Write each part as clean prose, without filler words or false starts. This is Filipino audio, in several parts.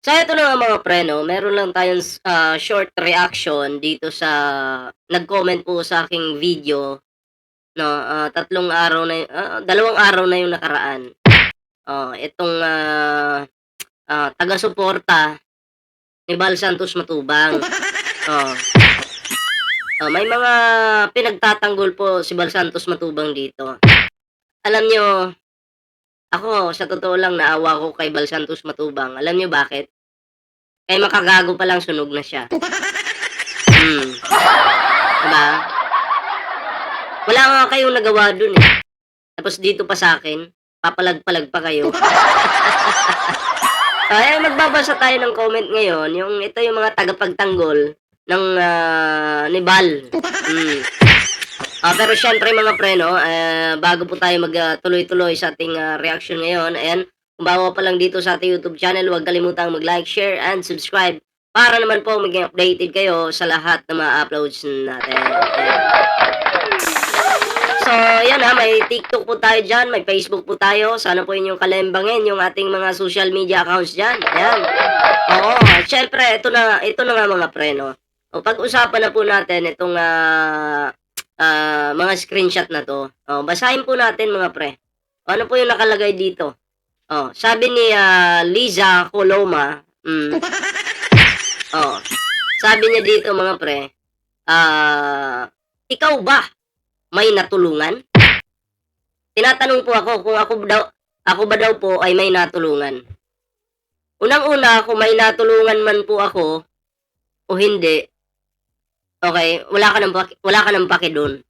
So ito na nga mga pre 'no, meron lang tayong short reaction dito sa nag-comment po sa aking video 'no, 2 araw na yung nakaraan. Itong, taga-suporta ni Bal Santos Matubang. Oh, may mga pinagtatanggol po si Bal Santos Matubang dito. Alam niyo, ako sa totoo lang naawa ko kay Bal Santos Matubang. Alam niyo bakit? Kay makagago pa lang sunog na siya. 'Di ba? Wala nga kayong nagawa dun, eh. Tapos dito pa sa'kin, papalag-palag pa kayo. Magbabasa tayo ng comment ngayon, ito yung mga tagapagtanggol ng, ni Bal. Pero siyempre mga pre 'no, bago po tayo tuloy-tuloy sa ating, reaksyon ngayon, ayan, kung bago pa lang dito sa ating YouTube channel, huwag kalimutang mag-like, share, and subscribe para naman po maging updated kayo sa lahat ng mga uploads natin. So, yan may TikTok po tayo dyan, may Facebook po tayo. Sana po inyong kalembangin yung ating mga social media accounts dyan. Ayan. Oo, syempre, ito na nga mga pre, no? Pag-usapan na po natin itong mga screenshot na to. Basahin po natin mga pre. Ano po yung nakalagay dito? Sabi ni Liza Coloma, sabi niya dito mga pre, ikaw ba may natulungan? Tinatanong po ako kung ako ba daw po ay may natulungan. Unang-una, kung may natulungan man po ako o hindi, okay, wala ka ng paki doon.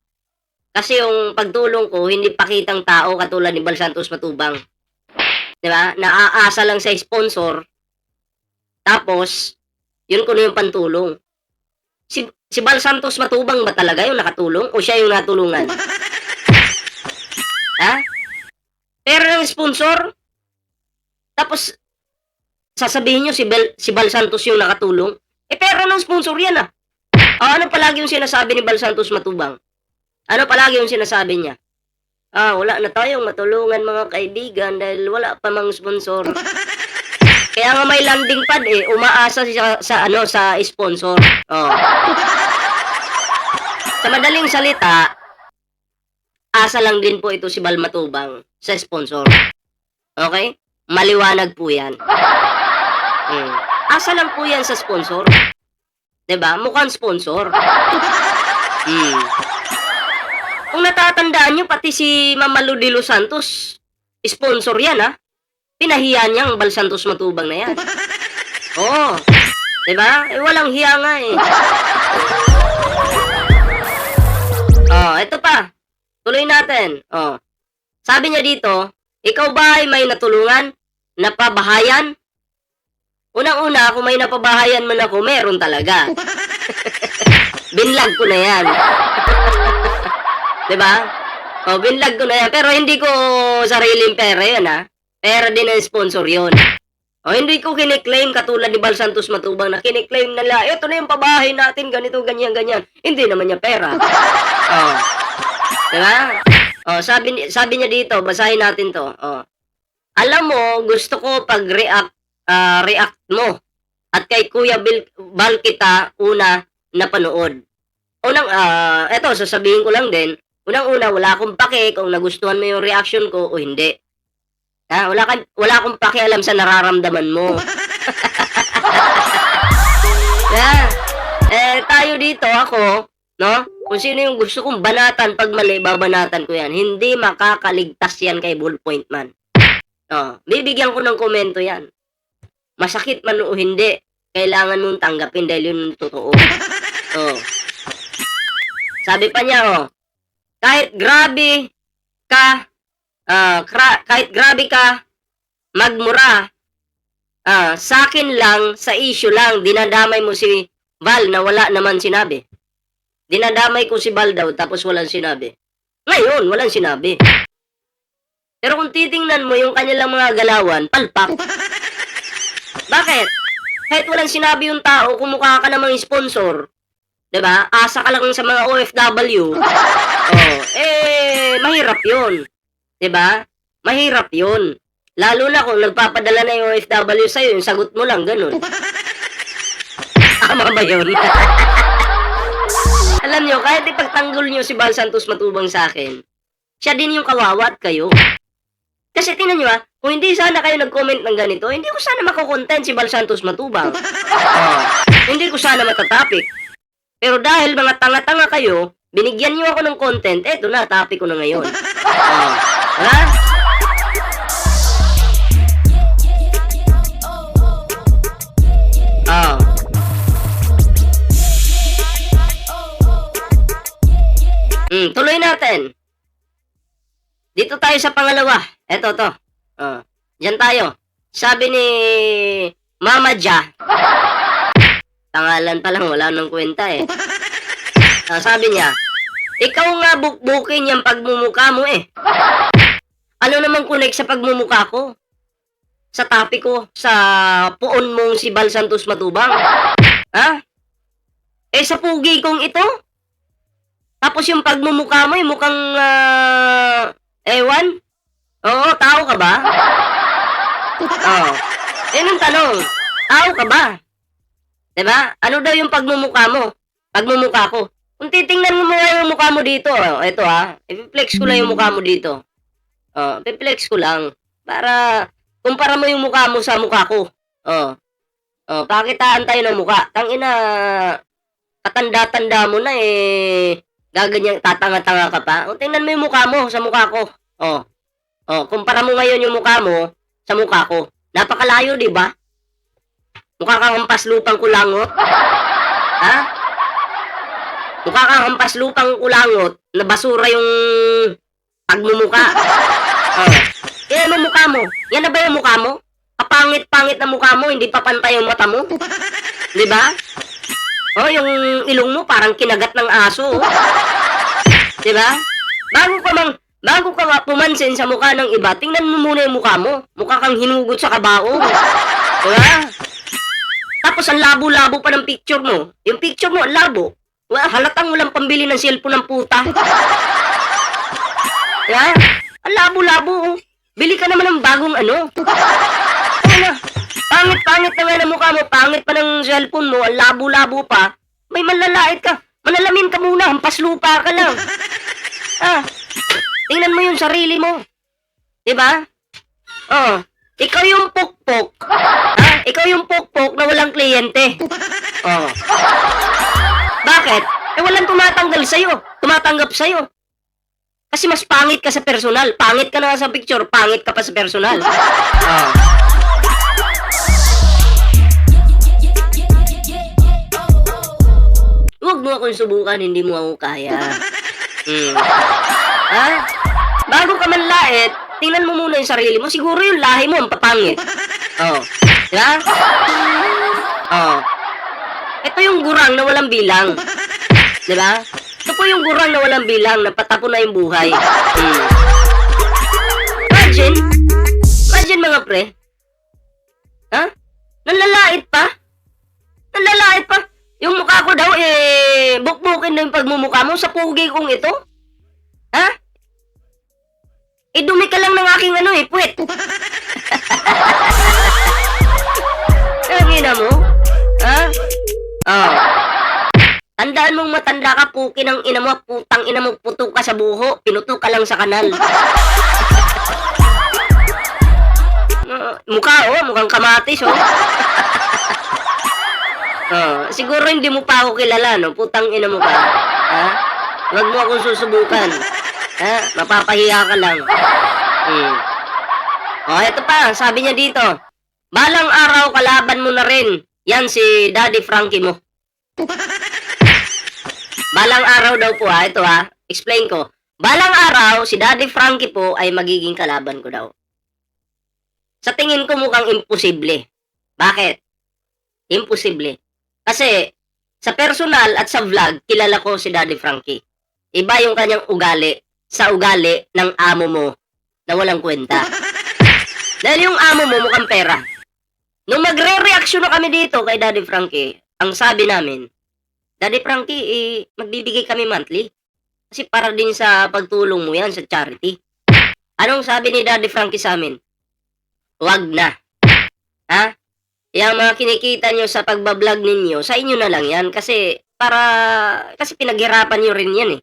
Kasi yung pagtulong ko, hindi pakitang tao katulad ni Bal Santos Matubang. 'Di ba? Naaasa lang sa sponsor. Tapos, yun ko na yung pantulong. Si Bal Santos Matubang ba talaga yung nakatulong o siya yung natulungan? Ha? Pera ng sponsor? Tapos, sasabihin nyo si Bal Santos yung nakatulong? Pera ng sponsor yan ah. Ano palagi yung sinasabi ni Bal Santos Matubang? Ano palagi yung sinasabi niya? Wala na tayong matulungan mga kaibigan dahil wala pa mang sponsor. Kaya nga may landing pad umaasa siya sa sponsor. Sa madaling salita, asa lang din po ito si Bal Matubang sa sponsor. Okay? Maliwanag po 'yan. Asa lang po 'yan sa sponsor. 'Di ba? Mukhang sponsor. Kung natatandaan nyo, pati si Mama Lou de Los Santos, sponsor yan Pinahiya niya ang Bal Santos Matubang na yan. Oo. Diba? Walang hiya nga ito pa. Tuloy natin. Sabi niya dito, ikaw ba ay may natulungan? Napabahayan? Unang-una, kung may napabahayan man ako, meron talaga. Binlag ko na yan. Diba? Binlag ko na yan. Pero hindi ko sariling pera yan Pera din ng sponsor yun. Hindi ko kiniklaim katulad ni Bal Santos Matubang na kiniklaim nila, ito na yung pabahay natin, ganito, ganyan, ganyan. Hindi naman niya pera. Diba? Sabi niya dito, basahin natin to. Alam mo, gusto ko react mo. At kay Kuya Bal kita una napanood. Eto, sasabihin ko lang din, unang-una, wala akong pake kung nagustuhan mo yung reaction ko o hindi. Wala akong pakialam sa nararamdaman mo. Tayo dito, ako, no? Kung sino yung gusto kong banatan pag mali, babanatan ko yan. Hindi makakaligtas yan kay Ballpoint Man. Bibigyan ko ng komento yan. Masakit man o hindi, kailangan mong tanggapin dahil yun totoo. Sabi pa niya, kahit grabe ka, magmura, sa akin lang, sa issue lang, dinadamay mo si Bal na wala naman sinabi. Dinadamay ko si Bal daw, tapos walang sinabi. Ngayon, walang sinabi. Pero kung titingnan mo yung kanilang mga galawan, palpak. Bakit? Kahit walang sinabi yung tao, kumukha ka namang sponsor. 'Di ba? Asa ka lang sa mga OFW. Mahirap 'yun. 'Di ba? Mahirap 'yun. Lalo na kung nagpapadala na yung OFW sa'yo, yung sagot mo lang, ganun. Tama ba yun? Alam nyo, kahit ipagtanggol nyo si Bal Santos Matubang sa akin, siya din yung kawawa at kayo. Kasi tingnan nyo kung hindi sana kayo nag-comment ng ganito, hindi ko sana makukontent si Bal Santos Matubang. Hindi ko sana matatapik. Pero dahil mga tanga-tanga kayo, binigyan nyo ako ng content, eto na, topic ko na ngayon. Ha? Tuloy natin. Dito tayo sa pangalawa. Eto to. Diyan tayo. Sabi ni Mama Ja. Pangalan pa lang, wala nang kwenta eh. Sabi niya, ikaw nga bukbukin yung pagmumukha mo eh. Ano naman connect sa pagmumukha ko? Sa topic ko, sa puon mong si Bal Santos Matubang? Ha? Eh sa pugi kong ito? Tapos yung pagmumukha mo, yung mukhang, ewan? Oo, tao ka ba? Yan ang tanong. Tao ka ba? Diba? Ano daw yung pagmumukha mo? Pagmumukha ko. Kung titingnan mo nga yung mukha mo dito, ito i-flex ko lang yung mukha mo dito. I-flex ko lang. Para, kumpara mo yung mukha mo sa mukha ko. Pakitaan tayo ng mukha. Tangina, katanda-tanda mo na gaganyan, tatanga-tanga ka pa. Tingnan mo yung mukha mo sa mukha ko. Kumpara mo ngayon yung mukha mo sa mukha ko. Napakalayo, di ba? Mukha kang hampas lupang kulangot. Ha? Mukha kang hampas lupang kulangot na basura yung pagmumukha. Yan ang mukha mo. Yan na ba yung mukha mo? Kapangit-pangit na mukha mo, hindi pa pantay yung mata mo. Di ba? Yung ilong mo parang kinagat ng aso. Di ba? Bago ka pumansin sa mukha ng iba, tingnan mo muna yung mukha mo. Mukha kang hinugot sa kabao. Di ba? Tapos ang labo-labo pa ng picture mo. Yung picture mo, ang labo. Halatang walang pambili ng cellphone ng puta. Di ba? Ang labo-labo. Bili ka naman ng bagong ano. Pangit-pangit na nga ng mukha mo, pangit pa ng cellphone mo, ang labo-labo pa, may manlalait ka. Manalamin ka muna, hampas lupa ka lang. Tingnan mo yung sarili mo. Diba? Ikaw yung pukpok. Ikaw yung pukpok na walang kliyente. Bakit? Walang tumatanggap sa'yo. Kasi mas pangit ka sa personal. Pangit ka na sa picture, pangit ka pa sa personal. Huwag mo akong subukan, hindi mo ako kaya. Bago ka manlait, tingnan mo muna yung sarili mo. Siguro yung lahi mo, ang papangit. Diba? Ito yung gurang na walang bilang. Diba? Ito po yung gurang na walang bilang, napatapo na yung buhay. Imagine mga pre. Nanlalait pa? Yung mukha ko daw, bukbukin na yung pagmumukha mo sa pugi kong ito? Dumi ka lang ng aking puwet. Tangina mo? Tandaan mong matanda ka, puki ng ina mo, putang ina mo, puto ka sa buho, pinuto ka lang sa kanal. Mukhang kamatis, siguro hindi mo pa ako kilala, no? Putang ina mo ka. Huwag mo akong susubukan. Mapapahiya ka lang. Ito pa, sabi niya dito. Balang araw kalaban mo na rin. Yan si Daddy Frankie mo. Balang araw daw po ito explain ko. Balang araw, si Daddy Frankie po ay magiging kalaban ko daw. Sa tingin ko mukhang imposible. Bakit? Imposible. Kasi, sa personal at sa vlog, kilala ko si Daddy Frankie. Iba yung kanyang ugali sa ugali ng amo mo na walang kwenta. Dahil yung amo mo mukhang pera. Nung magre-reaction na kami dito kay Daddy Frankie, ang sabi namin, Daddy Frankie, magbibigay kami monthly. Kasi para din sa pagtulong mo yan sa charity. Anong sabi ni Daddy Frankie sa amin? wag na. Ha? Yang mga kinikita nyo sa pagbablog ninyo, sa inyo na lang yan. Kasi pinaghirapan nyo rin yan eh.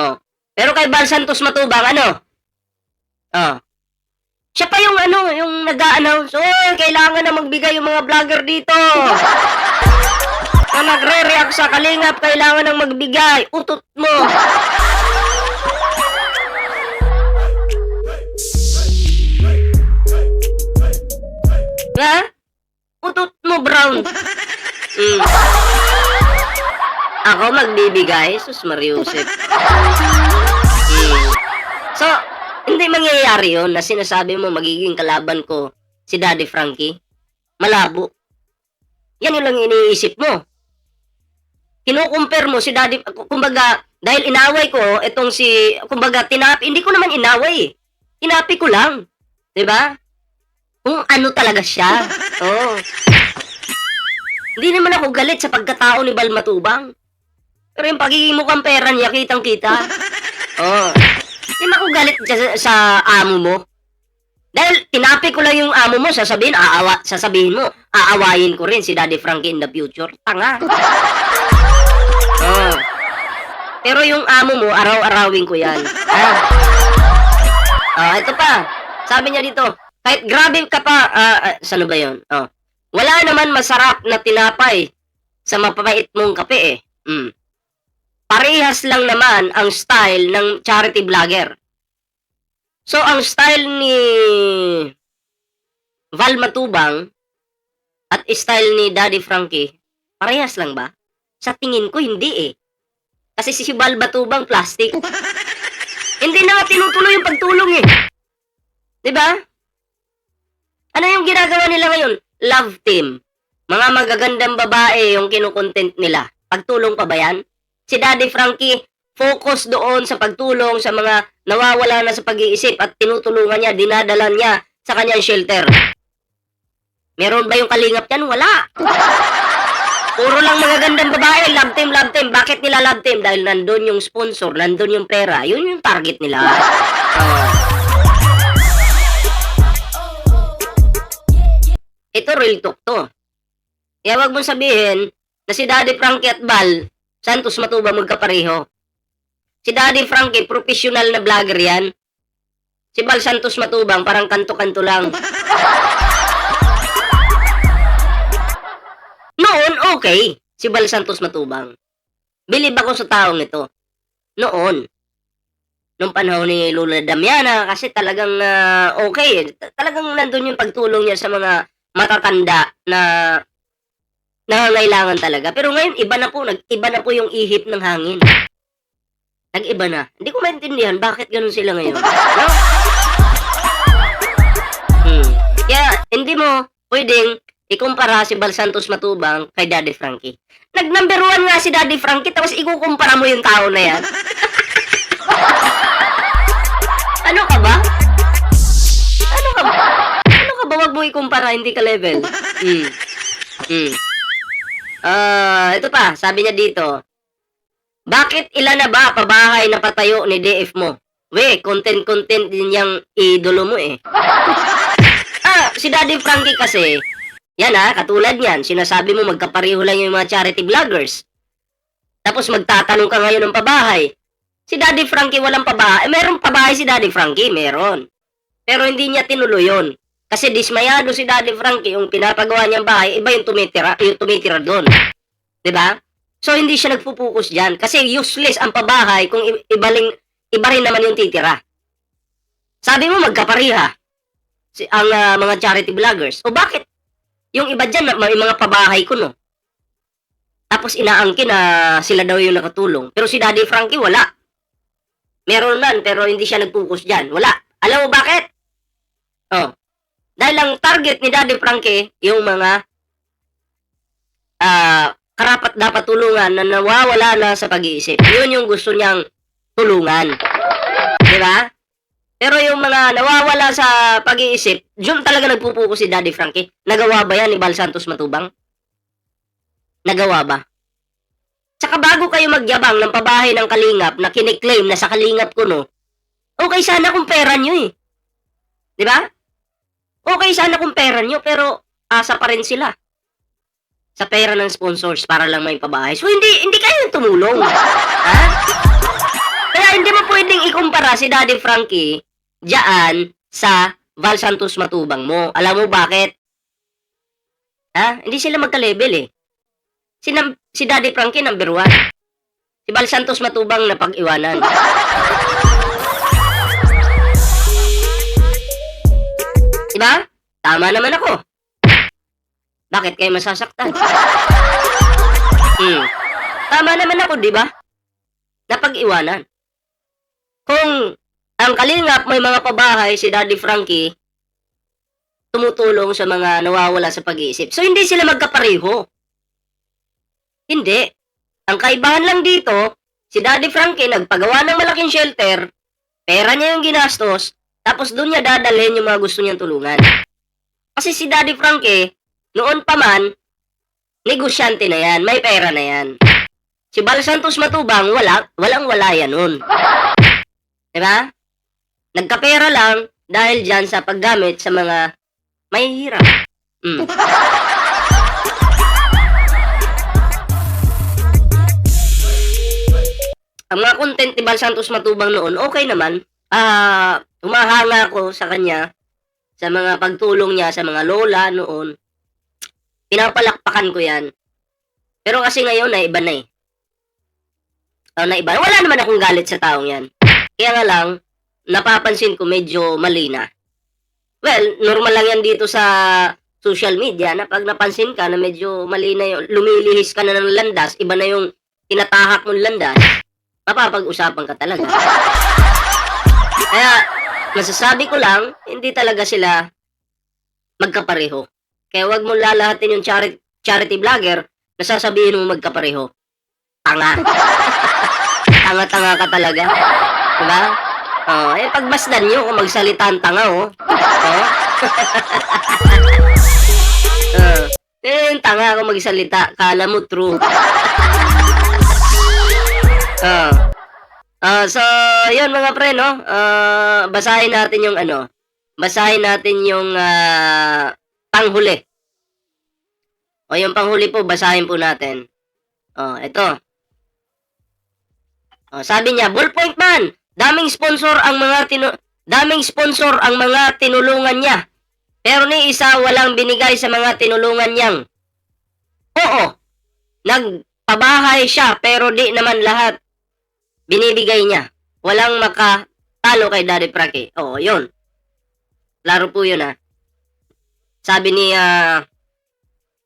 Oh. Pero kay Val Santos Matubang, ano? Oh. Siya pa yung yung nag-a-announce, kailangan na magbigay yung mga vlogger dito. Na nagre-react sa Kalingap, kailangan nang magbigay. Utot mo. Ha? Utot mo, Brown. Ako magbibigay? Sus Mariusip. So, hindi mangyayari yun na sinasabi mo magiging kalaban ko si Daddy Frankie. Malabo. Yan yung lang iniisip mo. Kinukumpare mo si Daddy, kumbaga, dahil inaway ko, itong kumbaga, hindi ko naman inaway. Tinapi ko lang. Diba? Kung ano talaga siya. Oh. Hindi naman ako galit sa pagkatao ni Val Matubang. Pero yung pagiging mukhang pera niya, kitang-kita. Oh. Hindi naman ako galit sa amo mo. Dahil tinapi ko lang yung amo mo, sasabihin mo, aawayin ko rin si Daddy Frankie in the future. Tanga. Oh. Pero yung amo mo, araw-arawin ko yan. Ito pa. Sabi niya dito, kahit grabe ka pa, saan ba yun? Oh. Wala naman masarap na tinapay sa mapapait mong kape eh. Parehas lang naman ang style ng charity vlogger. So, ang style ni Val Matubang at style ni Daddy Frankie, parehas lang ba? Sa tingin ko, hindi eh. Kasi si Val Matubang, plastic. Hindi na nga tinutuloy yung pagtulong eh. Diba? Ano yung ginagawa nila ngayon? Love team. Mga magagandang babae yung kinukontent nila. Pagtulong pa ba yan? Si Daddy Frankie, focus doon sa pagtulong sa mga nawawala na sa pag-iisip at tinutulungan niya, dinadala niya sa kanyang shelter. Meron ba yung kalingap yan? Wala. Puro lang magagandang babae, love team, love team. Bakit nila love team? Dahil nandun yung sponsor, nandun yung pera. Yun yung target nila. Ito real talk to. Kaya wag mong sabihin na si Daddy Frankie at Val Santos Matubang magkapareho. Si Daddy Frankie, professional na vlogger yan. Si Val Santos Matubang, parang kanto-kanto lang. Noon, okay. Si Val Santos Matubang. Bilib ako sa taong ito. Noon. Nung panahon ni Lola Damiana, kasi talagang okay. Talagang nandun yung pagtulong niya sa mga matatanda na nangangailangan talaga. Pero ngayon, iba na po yung ihip ng hangin. Nag-iba na. Hindi ko maintindihan bakit ganun sila ngayon. No? Kaya, hindi mo pwedeng ikumpara si Val Santos Matubang kay Daddy Frankie. Nag-number 1 nga si Daddy Frankie, tapos ikukumpara mo yung tao na yan. Ano ka ba? Ano ka ba? Wag mo ikumpara, hindi ka level. Ito pa, sabi niya dito, bakit ilan na ba pabahay na patayo ni DF mo? We, content din yung idolo mo eh. Si Daddy Frankie kasi, yan katulad yan, sinasabi mo magkapareho lang yung mga charity vloggers. Tapos magtatanong ka ngayon ng pabahay. Si Daddy Frankie walang pabahay. Meron pabahay si Daddy Frankie, meron. Pero hindi niya tinuloy yun. Kasi dismayado si Daddy Frankie, yung pinapagawa niyang bahay, iba yung tumitira doon. Diba? So, hindi siya nagpupukus dyan. Kasi useless ang pabahay kung iba rin naman yung titira. Sabi mo, magkapariha ang mga charity vloggers. O bakit? Yung iba dyan, may mga pabahay ko, no? Tapos inaangkin na sila daw yung nakatulong. Pero si Daddy Frankie, wala. Meron man, pero hindi siya nagpukus dyan. Wala. Alam mo bakit? Dahil ang target ni Daddy Frankie, yung mga karapat dapat tulungan na nawawala na sa pag-iisip. Yun yung gusto niyang tulungan. Diba? Pero yung mga nawawala sa pag-iisip, yun talaga nagpupuko si Daddy Frankie. Nagawa ba yan ni Val Santos Matubang? Nagawa ba? Tsaka bago kayo magyabang ng pabahay ng Kalingap na kiniklaim na sa Kalingap ko, no? Okay sana kung pera nyo eh. Diba? Okay sana kung pera nyo, pero asa pa rin sila sa pera ng sponsors para lang may pabahay. So, hindi kayo tumulong. Ha? Kaya hindi mo pwedeng ikumpara si Daddy Frankie diyan sa Val Santos Matubang mo. Alam mo bakit? Ha? Hindi sila magka-level eh. Si Daddy Frankie number 1. Si Val Santos Matubang na pag-iwanan. Diba? Tama naman ako. Bakit kayo masasaktan? Tama naman ako, di ba? Napag-iwanan. Kung ang Kalingap may mga pabahay, si Daddy Frankie, tumutulong sa mga nawawala sa pag-iisip. So, hindi sila magkapareho. Hindi. Ang kaibahan lang dito, si Daddy Frankie nagpagawa ng malaking shelter, pera niya yung ginastos, tapos doon niya dadalhin yung mga gusto niyang tulungan. Kasi si Daddy Frankie, noon pa man, negosyante na yan, may pera na yan. Si Val Santos Matubang, walang-wala yan nun. Diba? Nagkapera lang dahil dyan sa paggamit sa mga mahihirap. Ang mga content ni Val Santos Matubang noon, okay naman. Humahanga ako sa kanya sa mga pagtulong niya sa mga lola noon. Pinapalakpakan ko yan. Pero kasi ngayon, naiba na eh. Naiba. Wala naman akong galit sa taong yan. Kaya nga lang, napapansin ko medyo mali na. Well, normal lang yan dito sa social media na pag napansin ka na medyo mali na yung lumilihis ka na ng landas, iba na yung tinatahak mong landas, mapapag-usapan ka talaga. Kaya, masasabi ko lang, hindi talaga sila magkapareho. Kaya wag mo lalahatin yung charity vlogger na sasabihin mo magkapareho. Tanga. Tanga-tanga ka talaga. Diba? Pagmasdan nyo kung magsalita ang tanga, yung tanga kung magsalita, kala mo true. So, yun mga pre, no? Basahin natin yung panghuli. Yung panghuli po, basahin po natin. Ito. Sabi niya, Ballpoint Man, daming sponsor ang mga tinulungan niya. Pero ni isa walang binigay sa mga tinulungan niyang. Oo. Nagpabahay siya pero di naman lahat binibigay niya. Walang makatalo kay Daddy Frankie. Yun. Klaro po yun Sabi ni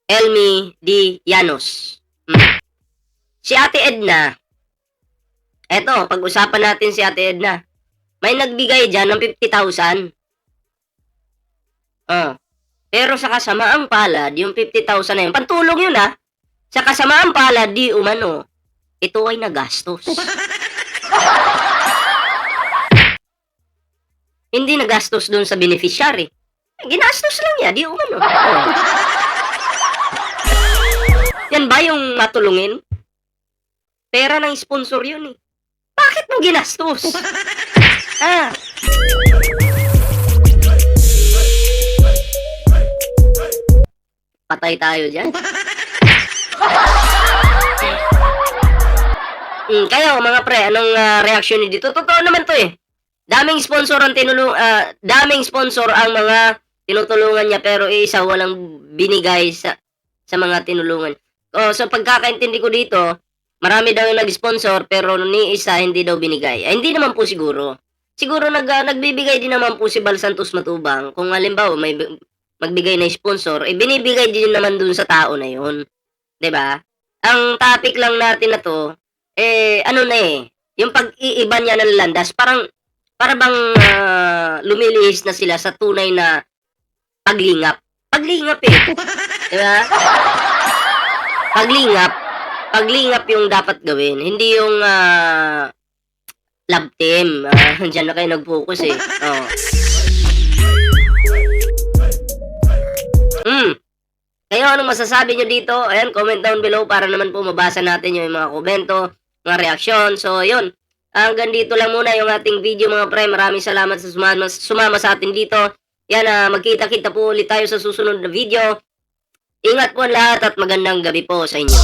Elmi D. Llanos. Si Ate Edna, eto, pag-usapan natin si Ate Edna. May nagbigay dyan ng 50,000. Pero sa kasamaang palad, yung 50,000 na yun, pantulong yun Sa kasamaang palad, di umano, ito ay nagastos. Hindi nagastos dun sa beneficiary. Ginastos lang niya, di umano. Yan ba yung matulungin? Pera ng sponsor yun Bakit mo ginastos? Patay tayo dyan. Kayo mga pre, anong reaction niyo dito? Totoo naman to Daming sponsor ang mga tinutulungan niya pero isa walang binigay sa mga tinulungan. So pagkakaintindi ko dito, marami daw yung nag-sponsor pero ni isa hindi daw binigay. Hindi naman po siguro. Siguro nagbibigay din naman po si Val Santos Matubang. Kung halimbawa may magbigay na sponsor, binibigay din naman dun sa tao na yun. 'Di ba? Ang topic lang natin na to, yung pag-iiba niya ng landas, para bang lumilihis na sila sa tunay na paglingap. Paglingap 'Di ba? Paglingap yung dapat gawin, hindi yung love team. Diyan na kayo nag-focus Kayo, anong masasabi nyo dito? Ayan, comment down below para naman po mabasa natin yung mga komento, mga reaksyon. So, yun. Hanggang dito lang muna yung ating video mga pre. Maraming salamat sa sumama sa atin dito. Yan, magkita-kita po ulit tayo sa susunod na video. Ingat po ang lahat at magandang gabi po sa inyo.